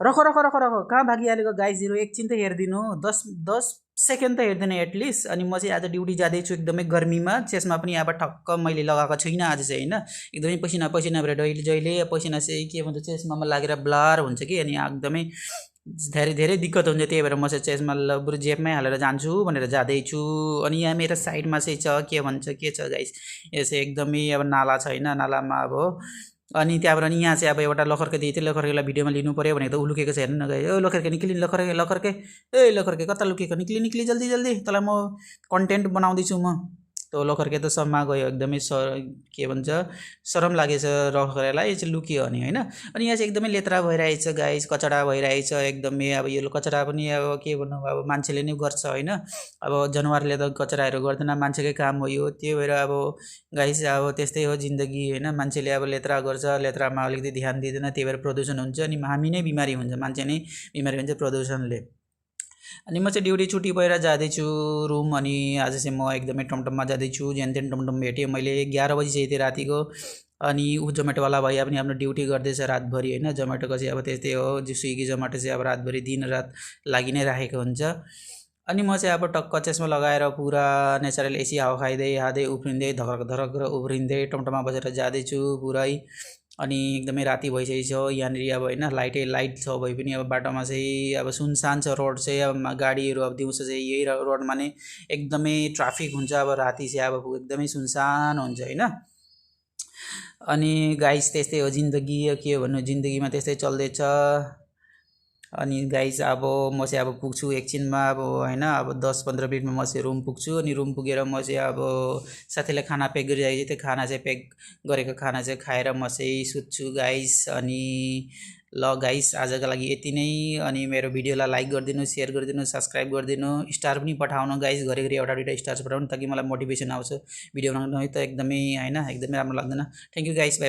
रख रख रख रख कहाँ भागिहालेको गाइजहरू एकछिन त हेरिदिनु 10 सेकेन्ड त हेरिदिनु एटलिस्ट। अनि म चाहिँ आज ड्युटी जाँदैछु एकदमै गर्मीमा, चेस्मा पनि अब ठक्क मैले लगाएको छुइनँ आज चाहिँ होइन, एकदमै पसिना पसिना भएर जहिले जहिले पसिना चाहिँ के भन्छ चेस्मामा लागेर ब्लर हुन्छ कि, अनि एकदमै धेरै धेरै दिक्कत हुन्छ। त्यही भएर म चाहिँ चेस्मा बरु जेबमै हालेर जान्छु भनेर जाँदैछु। अनि यहाँ मेरो साइडमा चाहिँ छ के छ गाइस, यो चाहिँ एकदमै अब नाला छ होइन, नालामा अब अनि त्यहाँबाट नि यहाँ चाहिँ अब एउटा लखर्के दिएको थियो, लखर्केलाई भिडियोमा लिनु पऱ्यो भनेको त ऊ लुकेको छ हेर्नु न गाइस। ओ लखर्के निक्लिनु, लखर्के लखर्के, ए लखर्के कता लुकेको, निक्ली निक्ली जल्दी जल्दी, तँलाई म कन्टेन्ट बनाउँदैछु म। त्यो लखर्के त सम्मा गयो एकदमै के भन्छ शरम लागेछ लखर्केलाई, यो चाहिँ लुकियो अनि होइन। अनि यहाँ चाहिँ एकदमै लेत्रा भइरहेछ गाइस, कचडा भइरहेछ एकदमै। अब यो कचडा पनि अब के भन्नु, अब मान्छेले नै गर्छ होइन, अब जनावरले त कचडाहरू गर्दैन, मान्छेकै काम हो यो। त्यही भएर अब गाइस अब त्यस्तै हो जिन्दगी होइन, मान्छेले अब लेत्रा गर्छ, लेत्रामा अलिकति ध्यान दिँदैन, त्यही भएर प्रदूषण हुन्छ। अनि हामी नै बिमारी हुन्छ, मान्छे नै बिमारी हुन्छ प्रदूषणले। अनि म चाहिँ ड्युटी छुट्टी भएर जाँदैछु रुम। अनि आज चाहिँ म एकदमै टमटममा जाँदैछु, जेन तेन टमटम भेटेँ मैले, 11 बजी चाहिँ थिएँ रातिको। अनि ऊ जोमेटोवाला भैया पनि आफ्नो ड्युटी गर्दैछ रातभरि होइन, जोमेटोको चाहिँ अब त्यस्तै हो, स्विगी जोमेटो चाहिँ अब रातभरि दिनरात लागि नै राखेको हुन्छ। अनि म चाहिँ अब टक्क चस्मा लगाएर पुरा नेचरल एसी हावा खाइँदै खाँदै उफ्रिँदै धरक धरक उफ्रिँदै टमटममा बसेर जाँदैछु पुरै। अनि एकदमै राति भइसकेको छ यहाँनिर अब होइन, लाइट छ भए पनि अब बाटोमा चाहिँ अब सुनसान छ रोड चाहिँ। अब गाडीहरू अब दिउँसो चाहिँ यही रोडमा नै एकदमै ट्राफिक हुन्छ, अब राति चाहिँ अब एकदमै सुनसान हुन्छ होइन। अनि गाइस त्यस्तै हो जिन्दगी, के भन्नु जिन्दगीमा त्यस्तै चल्दैछ। अनि गाइस अब म चाहिँ अब पुग्छु एकछिनमा अब होइन, अब 10-15 मिनटमा म चाहिँ रुम पुग्छु। अनि रुम पुगेर म चाहिँ अब साथीलाई खाना पेक गरिरहेको थिएँ, त्यो खाना चाहिँ पेक गरेको खाना चाहिँ खाएर म चाहिँ सुत्छु गाइस। अनि ल गाइस आजको लागि यति नै। अनि मेरो भिडियोलाई लाइक गरिदिनु, सेयर गरिदिनु, सब्सक्राइब गरिदिनु, स्टार पनि पठाउनु गाइस, घरिघरि एउटा दुइटा स्टार पठाउनु ताकि मलाई मोटिभेसन आउँछ भिडियो बनाउनु। है त एकदमै होइन एकदमै राम्रो लाग्दैन। Thank you guys, by.